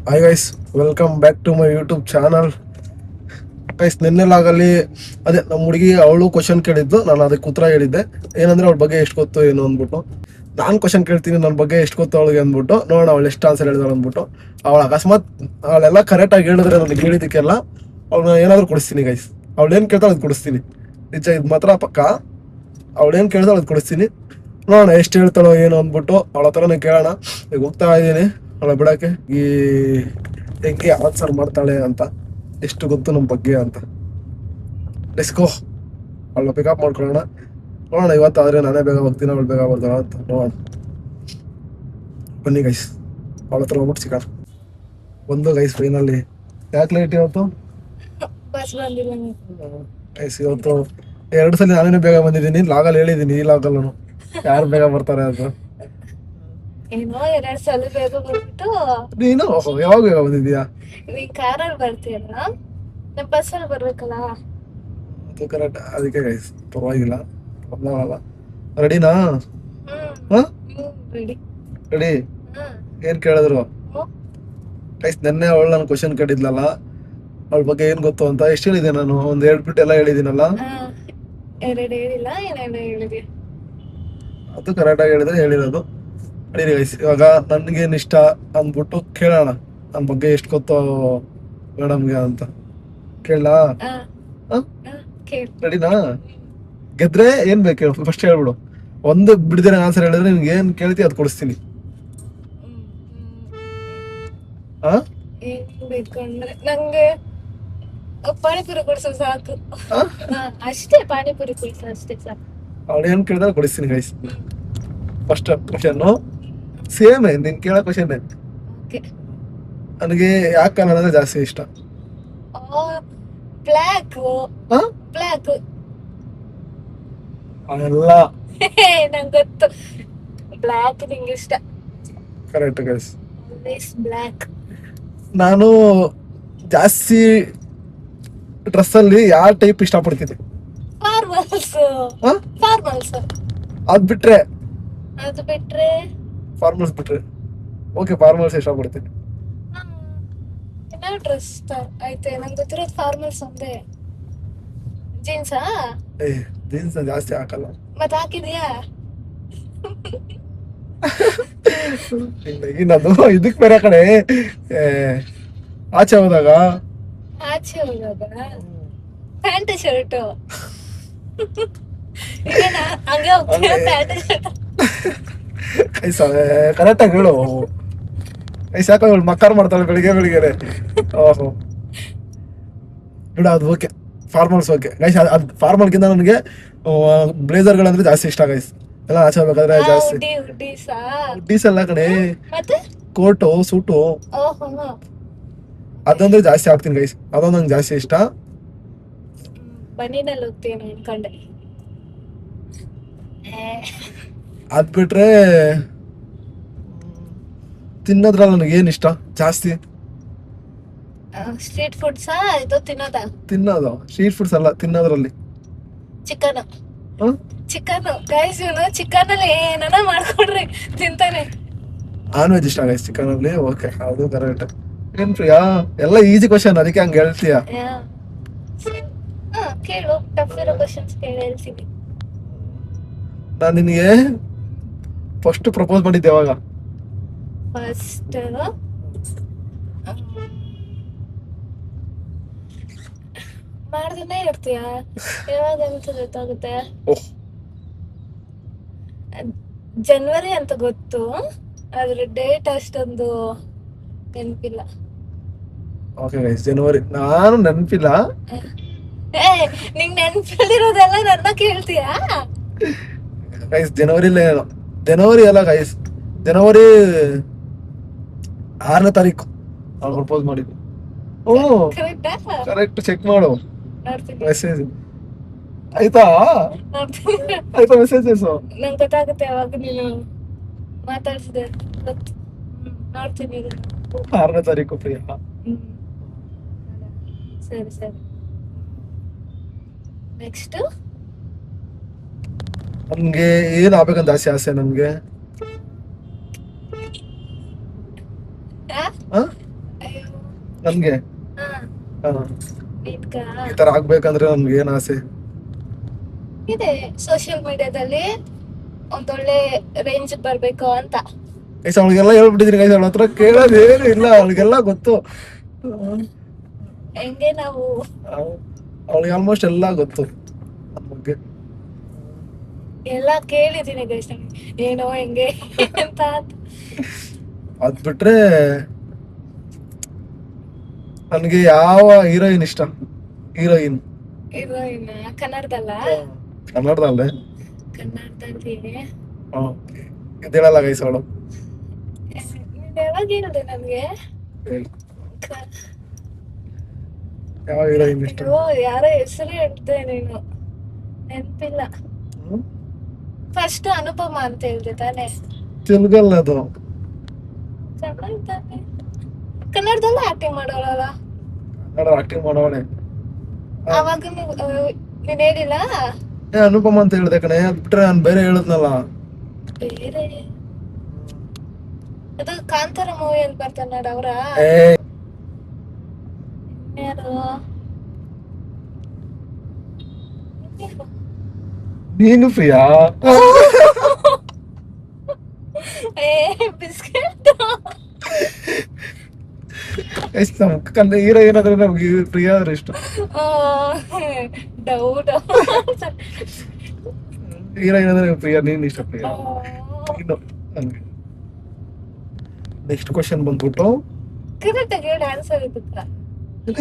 Hi guys, welcome back to my YouTube channel. Guys, ನಿನ್ನೆಲಾಗಲ್ಲಿ ಅದೇ ನಮ್ಮ ಹುಡುಗಿ ಅವಳು ಕ್ವಶನ್ ಕೇಳಿದ್ದು, ನಾನು ಅದಕ್ಕೆ ಉತ್ತರ ಹೇಳಿದ್ದೆ. ಏನಂದ್ರೆ ಅವಳ ಬಗ್ಗೆ ಎಷ್ಟು ಗೊತ್ತು ಏನು ಅಂದ್ಬಿಟ್ಟು. ನಾನು ಕ್ವಶನ್ ಕೇಳ್ತೀನಿ ನನ್ನ ಬಗ್ಗೆ ಎಷ್ಟು ಗೊತ್ತು ಅವಳಿಗೆ ಅಂದ್ಬಿಟ್ಟು, ನೋಡೋಣ ಅವಳು ಎಷ್ಟು ಆನ್ಸರ್ ಹೇಳಿದಾಳೆ ಅಂದ್ಬಿಟ್ಟು. ಅವಳು ಅಕಸ್ಮಾತ್ ಅವಳೆಲ್ಲ ಕರೆಕ್ಟಾಗಿ ಹೇಳಿದ್ರೆ ನನಗೆ ಹೇಳಿದ್ದಕ್ಕೆಲ್ಲ ಅವಳನ್ನ ಏನಾದರೂ ಕೊಡಿಸ್ತೀನಿ ಗೈಸ್. ಅವಳೇನು ಕೇಳ್ತಾಳೆ ಅದು ಕೊಡಿಸ್ತೀನಿ. ನಿಜ, ಇದು ಮಾತ್ರ ಪಕ್ಕ. ಅವಳೇನು ಕೇಳ್ತಾಳೆ ಅದು ಕೊಡಿಸ್ತೀನಿ. ನೋಡೋಣ ಎಷ್ಟು ಹೇಳ್ತಾಳೋ ಏನು ಅಂದ್ಬಿಟ್ಟು ಅವಳ ಹತ್ರನೇ ಕೇಳೋಣ. ಈಗ ಹೋಗ್ತಾ ಇದ್ದೀನಿ ಅವಳ ಬಿಡೋಕ್ಕೆ. ಈ ಹೆಂಗೆ ಆನ್ಸರ್ ಮಾಡ್ತಾಳೆ ಅಂತ, ಎಷ್ಟು ಗೊತ್ತು ನಮ್ಮ ಬಗ್ಗೆ ಅಂತ. ಲೆಟ್ಸ್ ಗೋ, ಅವಳ ಪಿಕಪ್ ಮಾಡ್ಕೊಳ್ಳೋಣ. ನೋಡೋಣ ಇವತ್ತಾದರೆ ನಾನೇ ಬೇಗ ಹೋಗ್ತೀನಿ, ಅವಳು ಬೇಗ ಬರ್ತಾಳ ಅಂತ ನೋಡೋಣ. ಬನ್ನಿ ಗೈಸ್, ಅವಳ ಹತ್ರ ಹೋಗ್ಬಿಟ್ಟು ಸಿಗೋಣ. ಒಂದು ಗೈಸ್ ಫೈನಲ್ಲಿ. ಯಾಕೆ ಲೇಟ್ ಇವತ್ತು ಗೈಸ್? ಇವತ್ತು 2 ಸಲ ನಾನೇ ಬೇಗ ಬಂದಿದ್ದೀನಿ. ಲಾಗಲ್ಲಿ ಹೇಳಿದ್ದೀನಿ, ಈ ಲಾಗಲ್ಲೂ ಯಾರು ಬೇಗ ಬರ್ತಾರೆ ಅಂತ. ಏನೋ 2 ಸಲ ಬೇಗ ಬಂದ್ಬಿಟ್ಟು ನೀನು ಯಾವಾಗ ಬೇಗ ಬಂದಿದ್ಯಾ? ನೀನ್ ಕಾರಲ್ಲಿ ಬರ್ತೀಯಲ್ಲ, ನಾ ಬಸ್ಸಲ್ಲಿ ಬರ್ಬೇಕಲ್ಲ. ಅದು ಕರೆಕ್ಟ್, ಅದಕ್ಕೆ ಗೈಸ್ ಪರವಾಗಿಲ್ಲ. ರೆಡಿನಾ? ರೆಡಿ. ರೆಡಿ. ಏನ್ ಕೇಳಿದ್ರು ಗೈಸ್? ನೆನ್ನೆ ಅವಳು ನಾನು ಕ್ವಶನ್ ಕೇಳಿದ್ಲಲ್ಲ, ಅವಳ ಬಗ್ಗೆ ಏನ್ ಗೊತ್ತು ಅಂತ. ಎಷ್ಟು ಹೇಳಿದೆ ನಾನು? ಒಂದ್ 2 ಬಿಟ್ಟು ಎಲ್ಲ ಹೇಳಿದ್ದೀನಲ್ಲ. 2 ಹೇಳಿಲ್ಲ, ಏನೇನು ಹೇಳಿದೆ? ಅದು ಕರೆಕ್ಟ್ ಆಗಿ ಹೇಳಿದ್ರೆ ಹೇಳಿರೋದು. ನಡೀರಿ ಗೈಸ್, ಇವಾಗ ನನ್ಗೇನ್ ಇಷ್ಟ ಅಂದ್ಬಿಟ್ಟು ಕೇಳೋಣ. ನನ್ನ ಬಗ್ಗೆ ಎಷ್ಟು ಗೊತ್ತು ಮೇಡಮ್ಗೆ ಅಂತ ಕೇಳಲಾ? ರೆಡಿನಾ? ಗೆದ್ರೆ ಏನ್ ಬೇಕು ಹೇಳು, ಫಸ್ಟ್ ಹೇಳ್ಬಿಡು. ಒಂದು ಬಿಡದಿರ ಆನ್ಸರ್ ಹೇಳಿದ್ರೆ ನಿಮ್ಗೆ ಏನ್ ಕೇಳ್ತಿ ಅದು ಕೊಡಿಸ್ತೀನಿ. ಏನ್ ಬೇಕಂದ್ರೆ ನಂಗೆ ಪಾನಿಪುರಿ ಕೊಡ್ಸೋ ಸಾಕು. ಅಷ್ಟೇ, ಪಾನಿಪುರಿ ಕೊಡ್ಸೋ ಅಷ್ಟೇ ಸಾಕು. ಅವಳು ಏನ್ ಕೇಳಿದ್ರೆ ಕೊಡಿಸ್ತೀನಿ ಗೈಸ್. ಫಸ್ಟ್ ಕ್ವಶನ್ ಸೇಮ್ ನೀನ್ ಕೇಳೋ ಕ್ವಶನ್. ನನಗೆ ಯಾಕೆ ಕನ್ನಡ ಅಂದ್ರೆ ಜಾಸ್ತಿ ಇಷ್ಟ. ಬ್ಲ್ಯಾಕ್ ಬ್ಲ್ಯಾಕ್ ಅಲ್ಲ, ನಂಗೆ ಗೊತ್ತು. ಬ್ಲ್ಯಾಕ್ ನಿಂಗೆ ಇಷ್ಟ. Correct guys. Always black. ನಾನು ಜಾಸ್ತಿ ಡ್ರೆಸ್ ಅಲ್ಲಿ ಯಾವ ಟೈಪ್ ಇಷ್ಟಪಡ್ತೀನಿ? ಫಾರ್ಮಲ್ಸ್. ಫಾರ್ಮಲ್ಸ್ ಅದ್ ಬಿಟ್ರೆ, ಅದು ಬಿಟ್ರೆ ಫಾರ್ಮಲ್ಸ್ ಬಿಟ್ರೆ ಓಕೆ, ಫಾರ್ಮಲ್ಸ್ ಇಷ್ಟಪಡ್ತೀನಿ. ಇನ್ನ ಡ್ರೆಸ್ ಆಯ್ತೆ, ನಂಗೆ ಗೊತ್ತಿರೋದು ಫಾರ್ಮಲ್ಸ್ ಒಂದೇ. ಜೀನ್ಸಾ? ಜೀನ್ಸ್ ಜಾಸ್ತಿ ಹಾಕಲ್ಲ. ಮತ್ ಹಾಕಿದ್ಯಾ? ಇನ್ನದು ಇದಕ್ ಬೇರೆ ಕಡೆ ಆಚೆ ಹೋದಾಗ ಪ್ಯಾಂಟ್ ಶರ್ಟ್ ಹಂಗೆ ಹೋಗ್ತೀಯ? ಪ್ಯಾಂಟ್ ಶರ್ಟ್ ಕರೆಕ್ಟ್ ಆಗಿ ಹೇಳು. ಸಾಕ ಮಕ್ಕಾರ್ ಮಾಡ್ತಾಳೆ ಬೆಳಿಗ್ಗೆ ಬೆಳಿಗ್ಗೆ. ಓಹೋ ಬಿಡ, ಅದು ಓಕೆ. Formals okay guys. ಅದು ಫಾರ್ಮಲ್ಗಿಂತ ನನಗೆ ಬ್ಲೇಸರ್ಗಳಂದ್ರೆ ಜಾಸ್ತಿ ಇಷ್ಟ ಗೈಸ್. ಎಲ್ಲ ಆಚೆ ಹೋಗ್ಬೇಕಾದ್ರೆ ಜಾಸ್ತಿ ಹುಡ್ಡೀಸ್ ಎಲ್ಲ ಕಡೆ ಕೋಟು ಸೂಟು ಅದಂದ್ರೆ ಜಾಸ್ತಿ ಹಾಕ್ತೀನಿ ಗೈಸ್. ಅದೊಂದು ನಂಗೆ ಜಾಸ್ತಿ ಇಷ್ಟ. ಬನ್ನಿನಲ್ಲಿ ಹೋಗ್ತೀನಿ ಅನ್ಕೊಂಡೆ. ಅದ್ ಬಿಟ್ರೆ ತಿನ್ನೋದ್ರಲ್ಲಿ ನನಗೆ ಏನ್ ಇಷ್ಟ ಜಾಸ್ತಿ? ಸ್ಟ್ರೀಟ್ ಫುಡ್ಸಾ? ಇದು ತಿನ್ನೋದು ಸ್ಟ್ರೀಟ್ ಫುಡ್ಸ್ ಅಲ್ಲ, ತಿನ್ನೋದ್ರಲ್ಲಿ ಚಿಕನ್. ಚಿಕನ್ ಗೈಸ್, ಇವನು ಚಿಕನ್ ಅಲ್ಲಿ ಏನಾನ ಮಾಡ್ಕೊಡ್ರಿ ತಿಂತಾನೆ. ನಾನ್ ವೆಜ್ ಇಷ್ಟ ಗೈಸ್ ಚಿಕನ್ ಅಲ್ಲಿ. ಓಕೆ, ಅದು ಕರೆಕ್ಟ್. ಏನ್ ಪ್ರಿಯಾ, ಎಲ್ಲ ಈಸಿ ಕ್ವಶನ್, ಅದಕ್ಕೆ ಹಂಗೆ ಹೇಳ್ತೀಯ. ಕೇಳು, ಟಫ್ ಇರೋ ಕ್ವಶನ್ಸ್ ಕೇಳಿ ಹೇಳ್ತೀನಿ. ನಾನ್ ನಿನಗೆ ಫಸ್ಟ್ ಪ್ರಪೋಸ್ ಮಾಡಿದ್ದೆ ಯಾವಾಗ? ಫಸ್ಟ್ ಮಾಡ್ದೇನೆ ಇರ್ತೀಯ, ಯಾವಾಗ ಅಂತ ಗೊತ್ತಾಗುತ್ತೆ? ಜನವರಿ ಅಂತ ಗೊತ್ತು, ಆದ್ರೆ ಡೇಟ್ ಅಷ್ಟೊಂದು ನೆನಪಿಲ್ಲ. ಓಕೆ ಗೈಸ್, ಜನವರಿ. ನಾನು ನೆನಪಿಲ್ಲ. ನಿಂಗ್ ನೆನಪಿಲ್ದಿರೋದೆಲ್ಲ ನನ್ನ ಕೇಳ್ತೀಯಾ ಗೈಸ್? ಜನವರಿ ಅಲ್ಲ ಗೈಸ್, ಜನವರಿ 6ನೇ ತಾರೀಕು ಅವ್ರು ಪ್ರಪೋಸ್ ಮಾಡಿದ್ದು. ಕರೆಕ್ಟ್, ಚೆಕ್ ಮಾಡು ಮೆಸೇಜ್. ಆಯ್ತಾ? ಆಯ್ತಾ ಮೆಸೇಜಸ್? ನಂಗೆ ಗೊತ್ತಾಗುತ್ತೆ ಯಾವಾಗ ನೀನು ಮಾತಾಡ್ಸಿದೆ. ನೋಡ್ತೀನಿ 6ನೇ ತಾರೀಕು ಪ್ರಿಯಾ. ಸರಿ ಸರಿ. ನೆಕ್ಸ್ಟ್ ನನ್ಗೆ ಏನ್ ಆಗ್ಬೇಕಂತ ಆಸೆ ಆಸೆ ನನ್ಗೆ? ನನ್ಗೆ ಹಾ ಹಾ, ನಿನ್ಗ ಈ ತರ ಆಗ್ಬೇಕಂದ್ರೆ ನನ್ಗೆ ಏನ್ ಆಸೆ? ಇದೆ ಸೋಷಿಯಲ್ ಮೀಡಿಯಾದಲ್ಲಿ ಒಂದೊಳ್ಳೆ ರೇಂಜ್ ಬರ್ಬೇಕು ಅಂತ. ಗೈಸ್ ಅವಳಿಗೆಲ್ಲ ಹೇಳ್ಬಿಟ್ಟಿದೀನಿ ಗೈಸ್, ಅವಳ ಹತ್ರ ಕೇಳೋದೇನು ಇಲ್ಲ, ಅವಳಿಗೆಲ್ಲ ಗೊತ್ತು. ಹೆಂಗೆ ನಾವು ಅವಳಿಗೆ ಆಲ್ಮೋಸ್ಟ್ ಎಲ್ಲ ಗೊತ್ತು ನನ್ ಬಗ್ಗೆ. ಎಲ್ಲ ಕೇಳಿದೀನಿ ಗೈಸ್, ಏನೋ ಹೆಂಗೆ ಅಂತ. ಅದ್ ಬಿಟ್ರೆ ನನ್ಗೆ ಯಾವ ಹೀರೋಯಿನ್ ಇಷ್ಟ? ಹೀರೋಯಿನ್ ಹೀರೋಯಿನ್ ಕನ್ನಡದಲ್ಲ? ಕನ್ನಡದಲ್ಲೇ. ಕನ್ನಡದಲ್ಲಿ ಇದೇಳಲ್ಲ ಗೈಸ್ ಅವಳು. ನೀನ್ ಯಾವಾಗ ಹೇಳಿದೆ ನನ್ಗೆ? ಯಾವ ಹೀರೋಯಿನ್ ಇಷ್ಟ? ಅಯ್ಯೋ, ಯಾರೋ ಹೆಸರು ಹೇಳ್ದೆ ನೀನು, ನೆನ್ಪಿಲ್ಲ. ಫಸ್ಟ್ ಅನುಪಮ ಅಂತ ಹೇಳ್ದೆ ತಾನೆ? ತೆಲುಗಲ್ಲ ಅದು. ಚೆನ್ನಾಗಿದ್ದಾನೆ. ಕನ್ನಡದಲ್ಲೂ ಆಕ್ಟಿಂಗ್ ಮಾಡೋಳಲ್ಲ? ಕನ್ನಡ ಆಕ್ಟಿಂಗ್ ಮಾಡೋಳೆ. ಅವಾಗ ನೀನ್ ಹೇಳಿಲ್ಲ? ಅನುಪಮ ಅಂತ ಹೇಳ್ದೆ ಕಣೆ, ಅದ್ ಬಿಟ್ರೆ ನಾನು ಬೇರೆ ಹೇಳದ್ನಲ್ಲ. ಬೇರೆ ಅದು ಕಾಂತಾರ ಮೂವಿ ಅಂತ ಬರ್ತಾನ ನೋಡ, ಅವ್ರ ಯಾರು? ನೀನು ಪ್ರಿಯಾ? ಬಿಸ್ಕೆಟ್ ಎಷ್ಟು ಕನ್ನಡ ಹೀರೋ ಏನಾದ್ರೆ ನಮ್ಗೆ ಪ್ರಿಯಾ ಅಂದ್ರೆ ಇಷ್ಟ. ಡೌಟ್. ಹೀರೋ ಏನಾದ್ರೆ ಪ್ರಿಯಾ, ನೀನ್ ಇಷ್ಟ ಪ್ರಿಯಾ. ಇನ್ನು ನನ್ಗೆ ನೆಕ್ಸ್ಟ್ ಕ್ವಶನ್ ಬಂದ್ಬಿಟ್ಟು, ಕರೆಕ್ಟ್ ಆಗಿ ಹೇಳಿ ಆನ್ಸರ್ ಇದಕ್ಕ.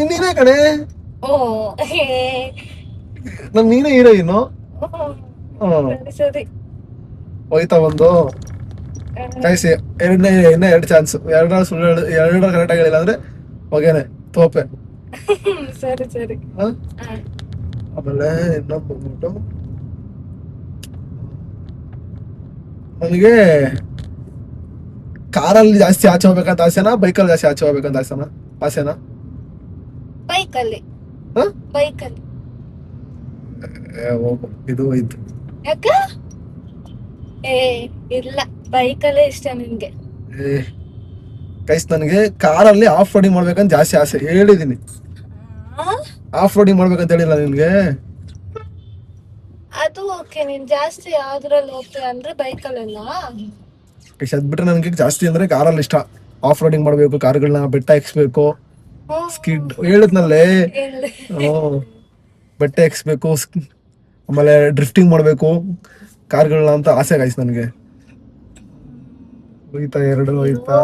ನೀನೇ ಕಣೆ, ಓ ನನ್ ನೀನೇ ಹೀರೋಯಿನು. ಸರಿ ಹೋಯ್ತಾ ಒಂದು ಕಾಯಿಸಿ. ಇನ್ನ ಎರಡು ಚಾನ್ಸ್, ಎರಡರ ಸುಳ್ಳು ಎರಡರ ಕರೆಕ್ಟ್ ಆಗಿ ಹೇಳಿಲ್ಲ ಅಂದ್ರೆ ಹೊಗೆನೆ ತೋಪೆ. ಸರಿ ಸರಿ. ಆಮೇಲೆ ಇನ್ನೊಂದು ಬಂದ್ಬಿಟ್ಟು, ನನಗೆ ಕಾರಲ್ಲಿ ಜಾಸ್ತಿ ಆಚೆ ಹೋಗ್ಬೇಕಂತ ಆಸೆನಾ, ಬೈಕಲ್ಲಿ ಜಾಸ್ತಿ ಆಚೆ ಹೋಗ್ಬೇಕಂತ ಆಸೆನಾ? ಬೈಕಲ್ಲಿ. ಹ? ಬೈಕಲ್ಲಿ. ಹೋಗು, ಇದು ಇದು ಯಾಕ? ಇಲ್ಲ, ಬೈಕಲ್ಲೇ ಇಷ್ಟ ನಿನ್ಗೆ. ಕೈಸ್ ನನಗೆ ಕಾರಲ್ಲಿ ಆಫ್ ರೋಡಿಂಗ್ ಮಾಡ್ಬೇಕಂತ ಜಾಸ್ತಿ ಆಸೆ, ಹೇಳಿದೀನಿ. ಆಫ್ ರೋಡಿಂಗ್ ಮಾಡ್ಬೇಕಂತ ಹೇಳಿಲ್ಲ ನಿನ್ಗೆ? ಅದು ಓಕೆ, ನೀನ್ ಜಾಸ್ತಿ ಯಾವ್ದ್ರಲ್ಲಿ ಹೋಗ್ತೀಯ ಅಂದ್ರೆ ಬೈಕಲ್ಲೆಲ್ಲ. ಅದ್ ಬಿಟ್ರೆ ನನಗೆ ಜಾಸ್ತಿ ಅಂದ್ರೆ ಕಾರಲ್ಲಿ ಇಷ್ಟ. ಆಫ್ ರೋಡಿಂಗ್ ಮಾಡ್ಬೇಕು, ಕಾರ್ಗಳನ್ನ ಬೆಟ್ಟ ಎಕ್ಸ್ಬೇಕು, ಸ್ಕಿಡ್ ಹೇಳಿದ್ನಲ್ಲೇ. ಬೆಟ್ಟ ಎಕ್ಸ್ಬೇಕು, ಆಮೇಲೆ ಡ್ರಿಫ್ಟಿಂಗ್ ಮಾಡ್ಬೇಕು ಕಾರ್ಗಳನ್ನ ಅಂತ ಆಸೆ ಗೈಸ್ ನನಗೆ. ಹೋಯ್ತಾ ಎರಡು? ಹೋಯ್ತಾ?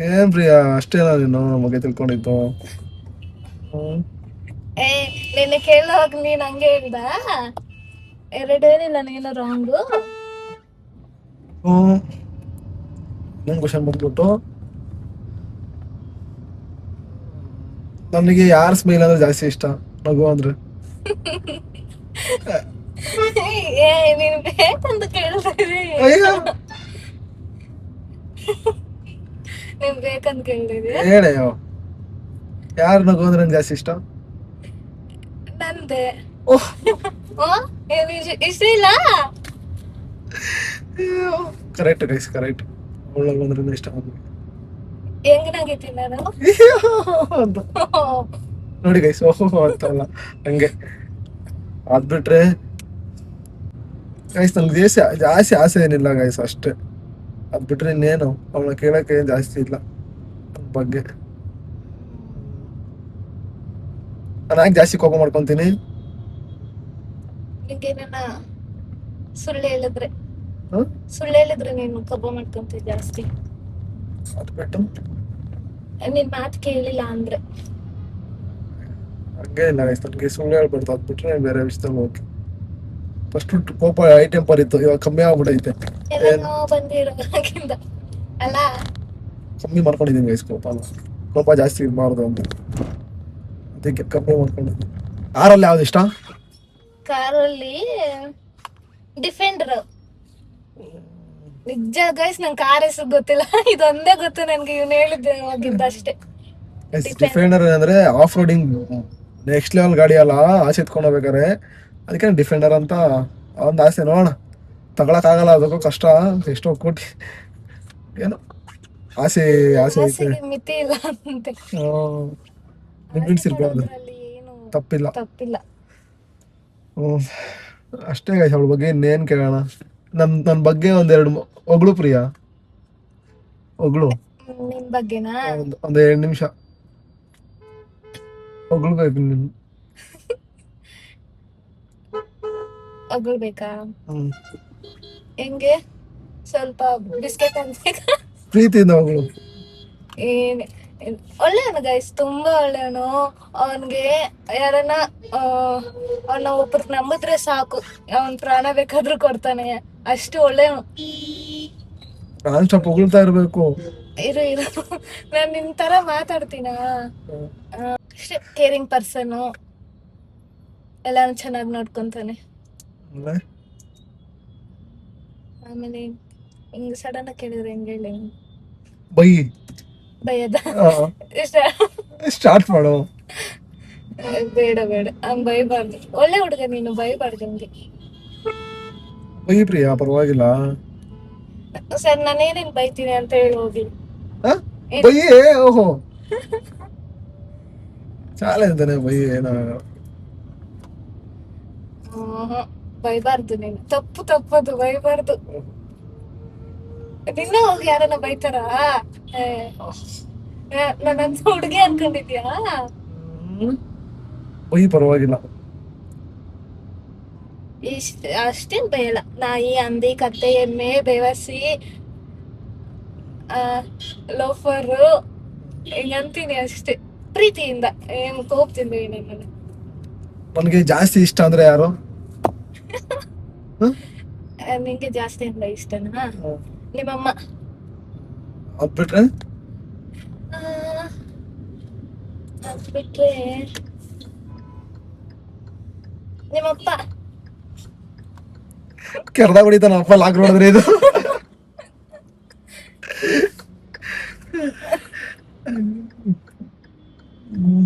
ಏನ್ ಪ್ರಿಯಾ ಅಷ್ಟೇನಾ ನೀನು ಬಗ್ಗೆ ತಿಳ್ಕೊಂಡಿದ್ದು? ನಿನ್ನೆ ಕೇಳುವಾಗ ನೀನ್ ಹಂಗೆ ಹೇಳ್ದ, ಎರಡೇನಿಲ್ಲ ನೀನು ರಾಂಗು. ಇನ್ನೊಂದು ಕ್ವಶನ್ ಬಂದ್ಬಿಟ್ಟು, ನನಗೆ ಯಾರ ಸ್ಮೈಲ್ ಅಂದ್ರೆ ಜಾಸ್ತಿ ಇಷ್ಟ? ನಗು ಅಂದ್ರೆ. ನೀನ್ ಬೇಕಂತ ಕೇಳ್ತಾ ಅಯ್ಯೋ, ನೀನ್ ಬೇಕಂತ ಕೇಳಿದ್ಯಾ? ಹೇಳಯ್ಯೋ, ಯಾರು ನಗು ಅಂದ್ರೆ ನಂಗೆ ಜಾಸ್ತಿ ಇಷ್ಟ? ನಂದೆ. ಇಷ್ಟ ಇಲ್ಲ? Correct guys, correct. ಒಳ್ಳೆ ಅಂದ್ರೆ ಇಷ್ಟ ಹೆಂಗ್ ನಗಿತೀನಿ ನಾನು ಅಂತ ನೋಡಿ ಗೈಸ್. ಓಹೋ ಅಂತಲ್ಲ ಹಂಗೆ. ಅದ್ ಬಿಟ್ರೆ ಗೈಸ್ ನನ್ಗೆ ಜಾಸ್ತಿ ಆಸೆ ಏನಿಲ್ಲ ಗೈಸ್, ಅಷ್ಟೇ. ಅದ್ ಬಿಟ್ರೆ ಇನ್ನೇನು ಅವಳ ಕೇಳಕ್ಕೆ ಜಾಸ್ತಿ ಇಲ್ಲ ಬಗ್ಗೆ. ನಾನು ಯಾಕೆ ಜಾಸ್ತಿ ಕೋಪ ಮಾಡ್ಕೊಂತೀನಿ? ನಿಂಗೆ ನನ್ನ ಸುಳ್ಳು ಹೇಳಿದ್ರೆ ನೀನು ಕೋಪ ಮಾಡ್ಕೊಂತೀಯ ಜಾಸ್ತಿ. ಅದ್ ಬಿಟ್ಟು ನಿನ್ ಮಾತು ಕೇಳಿಲ್ಲ ಅಂದ್ರೆ ಹಂಗೆ ಇಲ್ಲ ಗೈಸ್, ನನಗೆ ಸುಳ್ಳು ಹೇಳ್ಬಾರ್ದು. ಅದ್ ಬಿಟ್ರೆ ಬೇರೆ ವಿಷಯದಲ್ಲಿ ಓಕೆ. ಫಸ್ಟ್ ಕೋಪ ಹೈ ಟೆಂಪರ್ ಇತ್ತು, ಇವಾಗ ಕಮ್ಮಿ ಆಗ್ಬಿಟ್ಟೈತೆ. ಎಲ್ಲನೋ ಬಂದಿರೋವಾಗಿಂದ ಅಲ್ಲ, ಕಮ್ಮಿ ಮಾಡ್ಕೊಂಡಿದ್ದೀನಿ ಗೈಸ್ ಕೋಪ ಜಾಸ್ತಿ ಇರಬಾರ್ದು ಅಂತ, ಅದಕ್ಕೆ ಕಮ್ಮಿ ಮಾಡ್ಕೊಂಡಿದ್ದೀನಿ. ಕಾರಲ್ಲಿ ಯಾವ್ದು ಇಷ್ಟ? ಕಾರಲ್ಲಿ ಡಿಫೆಂಡರ್. ನಿಜ ಗೈಸ್, ನಂಗೆ ಕಾರ್ ಹೆಸರು ಗೊತ್ತಿಲ್ಲ, ಇದೊಂದೇ ಗೊತ್ತು ನನ್ಗೆ, ಇವ್ನು ಹೇಳಿದ್ದೆ ಹೋಗಿದ್ದ ಅಷ್ಟೇ. ಡಿಫೆಂಡರ್ ಅಂದ್ರೆ ಆಫ್ ರೋಡಿಂಗ್ ನೆಕ್ಸ್ಟ್ ಲೆವೆಲ್ ಗಾಡಿ ಅಲ್ಲ, ಆಸೆ ಎತ್ಕೊಂಡು ಹೋಗ್ಬೇಕಾರೆ. ಅದಕ್ಕೆ ಡಿಫೆಂಡರ್ ಅಂತ ಒಂದು ಆಸೆ. ನೋಡೋಣ, ತಗೊಳಕ್ ಆಗಲ್ಲ, ಅದಕ್ಕೂ ಕಷ್ಟ, ಎಷ್ಟೋ ಕೋಟಿ ಏನೋ ಆಸೆ ಆಸೆ ಐತೆ. ಆಸೆಗೆ ಮಿತಿ ಇಲ್ಲ ಅಂತೆ. ಲಿಮಿಟ್ಸ್ ಇರ್ಬಾರ್ದು, ಅದ್ರಲ್ಲಿ ಏನು ತಪ್ಪಿಲ್ಲ. ತಪ್ಪಿಲ್ಲ. ಹ್ಮ್. ಅಷ್ಟೇ ಗಾಯ್ಸ್, ಅವಳ ಬಗ್ಗೆ ಇನ್ನೇನು ಕೇಳೋಣ. ನನ್ನ ಬಗ್ಗೆ ಒಂದೆರಡು ಹೊಗಳು ಪ್ರಿಯಾ, ಹೊಗಳು. ನಿನ್ ಬಗ್ಗೆನಾ? ಒಂದು 2 ನಿಮಿಷ ಹೊಗಳ್ಬೇಕು ನೀನು. ಹೊಗಳ್ಬೇಕಾ? ಹ್ಮ್. ಹೆಂಗೆ? ಸ್ವಲ್ಪ ಬಿಸ್ಕೆಟ್ ಅನ್ಬೇಕಾ? ಪ್ರೀತಿಯಿಂದ ಹೊಗಳು. ಏನ್ ಒಳ್ಳೆಯವನು ಗೈಸ್, ತುಂಬಾ ಒಳ್ಳೆಯವನು. ಅವನ್ಗೆ ಯಾರನ್ನ ಅವ್ನ ಒಬ್ರು ನಂಬಿದ್ರೆ ಸಾಕು, ಅವನ್ ಪ್ರಾಣ ಬೇಕಾದ್ರೂ ಕೊಡ್ತಾನೆ, ಅಷ್ಟು ಒಳ್ಳೆಯವನು. ನಾನ್ ಸ್ವಲ್ಪ ಹೊಗಳ್ತಾ ಇರ್ಬೇಕು. ಇರು ಇರು, ನಾನ್ ನಿನ್ ತರ ಮಾತಾಡ್ತೀನ? ಅಷ್ಟೇ, ಕೇರಿಂಗ್ ಪರ್ಸನ್, ಎಲ್ಲಾನು ಚೆನ್ನಾಗಿ ನೋಡ್ಕೊಂತಾನೆ. ಆಮೇಲೆ ಹಿಂಗ್ ಸಡನ್ ಆಗಿ ಕೇಳಿದ್ರೆ ಹೆಂಗ್ ಹೇಳಿ? ಬೈ ಭಯದ ಸ್ಟಾರ್ಟ್ ಮಾಡು. ಬೇಡ ಬೇಡ, ಹಂಗ್ ಬೈಬಾರ್ದು. ಒಳ್ಳೆ ಹುಡುಗ ನೀನು, ಬೈಬಾರ್ದು ಹಂಗೆ. ಬೈ ಪ್ರಿಯಾ, ಪರವಾಗಿಲ್ಲ. ಸರ್, ನಾನೇನೇನ್ ಬೈತೀನಿ ಅಂತ ಹೇಳಿ ಹೋಗಿ. ಬೈ, ಓಹೋ ಚಾಲೆ ಅಂತಾನೆ ಬೈ, ಏನಾಗಲ್ಲ. ಬೈಬಾರ್ದು ನೀನು, ತಪ್ಪು ತಪ್ಪದು, ಬೈಬಾರ್ದು. ನಿನ್ನ ಹೋಗಿ ಯಾರನ್ನ ಬೈತಾರ? ನನ್ನಂತ ಹುಡುಗಿ ಅನ್ಕೊಂಡಿದ್ಯಾ? ಬೈ, ಪರವಾಗಿಲ್ಲ. ಅಷ್ಟೇನ್ ಬೈಯಲ್ಲ. ನಾಯಿ, ಹಂದಿ, ಕತ್ತೆ, ಎಮ್ಮೆ, ಬೇವಸಿ, ಲೋಫರು ಹಿಂಗಂತೀನಿ ಅಷ್ಟೇ, ಪ್ರೀತಿಯಿಂದ, ಏನ್ ಕೋಪದಿಂದ ಏನೇನ. ನನಗೆ ಜಾಸ್ತಿ ಇಷ್ಟ ಅಂದ್ರೆ ಯಾರು? ನಿಂಗೆ ಜಾಸ್ತಿ ಅಂದ್ರೆ ಇಷ್ಟನಾ? ನಿಮ್ಮಮ್ಮ. ಅದ್ಬಿಟ್ರೆ ಅದ್ಬಿಟ್ರೆ ನಿಮ್ಮಪ್ಪ. ಕೆರ್ದ ಹೊಡಿತಾನ ಅಪ್ಪ, ಲಾಕ್ ನೋಡಿದ್ರೆ ಇದು.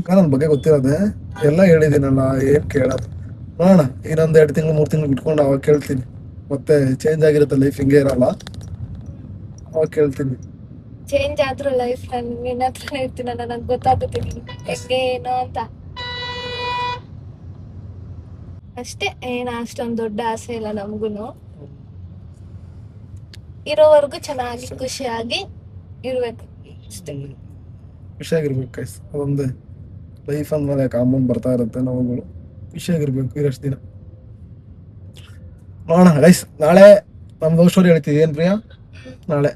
ನನ್ನ ಬಗ್ಗೆ ಗೊತ್ತಿರೋದೆ ಎಲ್ಲ ಹೇಳಿದ್ದೀನಲ್ಲ, ಏನ್ ಕೇಳೋದು. ನೋಡೋಣ, ಇನ್ನೊಂದ್ 2 ತಿಂಗಳು 3 ತಿಂಗಳು ಬಿಟ್ಕೊಂಡು ಅವಾಗ ಕೇಳ್ತೀನಿ. ಮತ್ತೆ ಚೇಂಜ್ ಆಗಿರುತ್ತೆ ಲೈಫ್, ಹಿಂಗೆ ಇರಲ್ಲ, ಅವಾಗ ಕೇಳ್ತೀನಿ. ಚೇಂಜ್ ಆದ್ರೂ ಲೈಫ್ ನಾನು ನಿನ್ನ ಹತ್ರನೇ ಇರ್ತೀನಲ್ಲ, ನಂಗೆ ಗೊತ್ತಾಗುತ್ತೆ ಹೆಂಗೆ ಏನೋ ಅಂತ. ಅಷ್ಟೇ, ಏನ ಅಷ್ಟೊಂದು ದೊಡ್ಡ ಆಸೆ ಇಲ್ಲ ನಮ್ಗುನು. ಇರೋವರೆಗೂ ಚೆನ್ನಾಗಿ ಖುಷಿಯಾಗಿ ಇರ್ಬೇಕು ಅಷ್ಟೇ. ಖುಷಿಯಾಗಿರ್ಬೇಕು ಗೈಸ್, ಅದೊಂದು ಲೈಫ್ ಅಂದ್ಮೇಲೆ ಕಾಮನ್ ಬರ್ತಾ ಇರುತ್ತೆ. ನಾವುಗಳು ಖುಷಿಯಾಗಿರ್ಬೇಕು ಇರಷ್ಟು ದಿನ. ನೋಡೋಣ ಗೈಸ್, ನಾಳೆ ನಮ್ದು ಲವ್ ಸ್ಟೋರಿ ಹೇಳ್ತೀವಿ. ಏನ್ ಪ್ರಿಯಾ? ನಾಳೆ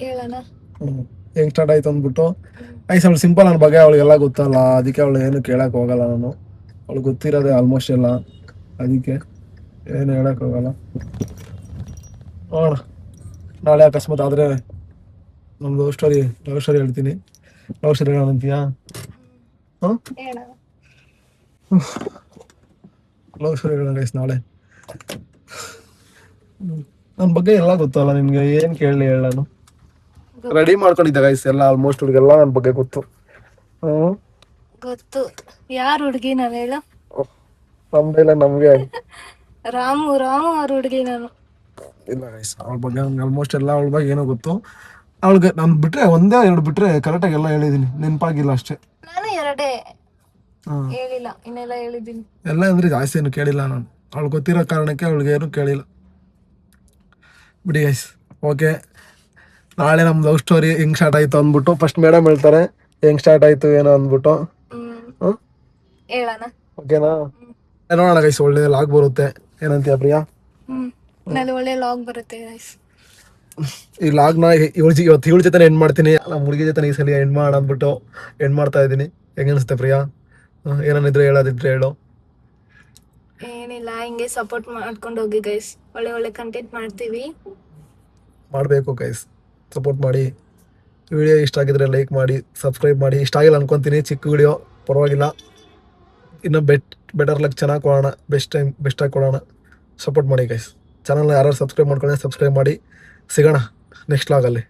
ಹೇಳೋಣ ಹೆಂಗ್ ಸ್ಟಾರ್ಟ್ ಆಯ್ತು ಅಂದ್ಬಿಟ್ಟು. ಗೈಸ್, ಅವಳು ಸಿಂಪಲ್, ನನ್ನ ಬಗ್ಗೆ ಅವಳಿಗೆಲ್ಲ ಗೊತ್ತಲ್ಲ, ಅದಕ್ಕೆ ಅವಳು ಏನು ಕೇಳಕ್ ಹೋಗಲ್ಲ. ನಾನು ಅವಳು ಗೊತ್ತಿರೋದೆ ಆಲ್ಮೋಸ್ಟ್ ಎಲ್ಲ, ಅದಕ್ಕೆ ಏನು ಹೇಳಕ್ ಹೋಗಲ್ಲ. ನೋಡೋಣ, ನಾಳೆ ಅಕಸ್ಮಾತ್ ಆದ್ರೆ ನಮ್ದು ಲವ್ ಸ್ಟೋರಿ ಹೇಳ್ತೀನಿ. ಲವ್ ಸ್ಟೋರಿ ಹೇಳೋಣ ಅಂತೀಯಾ? ಹೇಳೋಣ. ಲವ್ ಸ್ಟೋರಿ ಹೇಳೋಣ ಗೈಸ್ ನಾಳೆ. ನನ್ನ ಬಗ್ಗೆ ಎಲ್ಲ ಗೊತ್ತಲ್ಲ ನಿಮ್ಗೆ, ಏನ್ ಕೇಳಲಿ ಹೇಳ? ನಾನು ರೆಡಿ ಮಾಡ್ಕೊಂಡಿದ್ದೆ ಗೈಸ್ ಎಲ್ಲ, ಆಲ್ಮೋಸ್ಟ್ ಹುಡುಗೆಲ್ಲ ನನ್ನ ಬಗ್ಗೆ ಗೊತ್ತು. ಗೊತ್ತು. ಯಾರು ಹುಡುಗಿ ನಾನು ಹೇಳ? ನಮ್ದೆಲ್ಲ ನಮ್ಗೆ ರಾಮು ಅವ್ರ ಹುಡುಗಿ ನಾನು. ಇಲ್ಲ ಗೈಸ್, ಅವಳ ಬಗ್ಗೆ ಆಲ್ಮೋಸ್ಟ್ ಎಲ್ಲ, ಅವಳ ಬಗ್ಗೆ ಏನೋ ಗೊತ್ತು. ಅವಳಿಗೆ ನಾನು ಬಿಟ್ರೆ 1-2 ಬಿಟ್ರೆ ಕರೆಕ್ಟಾಗಿ ಎಲ್ಲ ಹೇಳಿದೀನಿ, ನೆನಪಾಗಿಲ್ಲ ಅಷ್ಟೇ. ನಾನು 2 ಹೇಳಿಲ್ಲ, ಇನ್ನೆಲ್ಲ ಹೇಳಿದ್ದೀನಿ. ಎಲ್ಲ ಅಂದ್ರೆ ಜಾಸ್ತಿ ಏನು ಕೇಳಿಲ್ಲ ನಾನು, ಅವಳು ಗೊತ್ತಿರೋ ಕಾರಣಕ್ಕೆ ಅವಳಿಗೆ ಏನು ಕೇಳಿಲ್ಲ. ಬಿಡಿ ಗೈಸ್, ಓಕೆ. ನಾಳೆ ನಮ್ಮ ಲವ್ ಸ್ಟೋರಿ ಹೆಂಗ್ ಸ್ಟಾರ್ಟ್ ಆಯ್ತು ಅಂದ್ಬಿಟ್ಟು ಫಸ್ಟ್ ಮೇಡಮ್ ಹೇಳ್ತಾರೆ, ಹೆಂಗ್ ಸ್ಟಾರ್ಟ್ ಆಯ್ತು ಏನೋ ಅಂದ್ಬಿಟ್ಟು. ಹೇಳೋಣ, ಓಕೆನಾ? ನೋಡೋಣ ಗೈಸ್, ಒಳ್ಳೆ ಲಾಗ್ ಬರುತ್ತೆ. ಏನಂತೀಯ ಪ್ರಿಯಾ? ನಲ್ಲಿ ಒಳ್ಳೆ ಲಾಗ್ ಬರುತ್ತೆ ಗೈಸ್. ಈ ಲಾಗ್ನ ಇವಳು ಜೊತೆ ಎಂಡ್ ಮಾಡ್ತೀನಿ, ನಮ್ಮ ಹುಡುಗಿ ಜೊತೆ ಈ ಸಲ ಎಂಡ್ ಮಾಡ ಅಂದ್ಬಿಟ್ಟು ಎಂಡ್ ಮಾಡ್ತಾ ಇದ್ದೀನಿ. ಹೆಂಗ ಅನಿಸುತ್ತೆ ಪ್ರಿಯಾ? ಏನಾನಿದ್ರೆ ಹೇಳೋದಿದ್ರೆ ಹೇಳು. ಏನಿಲ್ಲ, ಹಿಂಗೆ ಸಪೋರ್ಟ್ ಮಾಡ್ಕೊಂಡು ಹೋಗಿ ಗೈಸ್, ಒಳ್ಳೆ ಕಂಟೆಂಟ್ ಮಾಡ್ತೀವಿ. ಮಾಡಬೇಕು ಗೈಸ್, ಸಪೋರ್ಟ್ ಮಾಡಿ. ವಿಡಿಯೋ ಇಷ್ಟ ಆಗಿದ್ರೆ ಲೈಕ್ ಮಾಡಿ, ಸಬ್ಸ್ಕ್ರೈಬ್ ಮಾಡಿ. ಇಷ್ಟ ಆಗಿಲ್ಲ ಅನ್ಕೊತೀನಿ, ಚಿಕ್ಕ ವಿಡಿಯೋ ಪರವಾಗಿಲ್ಲ. ಇನ್ನು ಬೆಟರ್ ಲಕ್ ಚೆನ್ನಾಗಿ ಕೊಡೋಣ, ಬೆಸ್ಟಾಗಿ ಕೊಡೋಣ. ಸಪೋರ್ಟ್ ಮಾಡಿ ಗೈಸ್. ಚಾನಲ್ನ ಯಾರು ಸಬ್ಸ್ಕ್ರೈಬ್ ಮಾಡ್ಕೊಂಡ್ರೆ ಸಬ್ಸ್ಕ್ರೈಬ್ ಮಾಡಿ. ಸಿಗೋಣ ನೆಕ್ಸ್ಟ್ ಲಾಗಲ್ಲಿ.